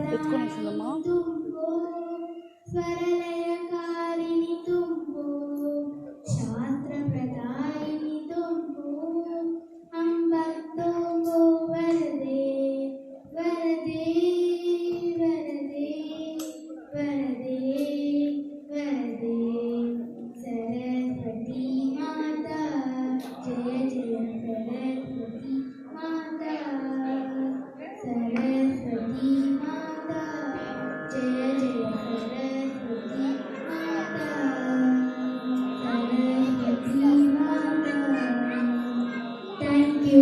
ఎత్తుకొని వస్తుందమ్మా. స్వరలయకారిణి తుంబో శాస్త్రప్రదాయిని తుంబో అంబక్తుంబో వరదే వరదే వరదే వరదే వరదే సరస్వతి మాతా జయ జయ సరస్వతి మాతా సరస్వతి మాతా జయ జయ సరస్వతి మాతా సరస్వతి మాతా. Thank you.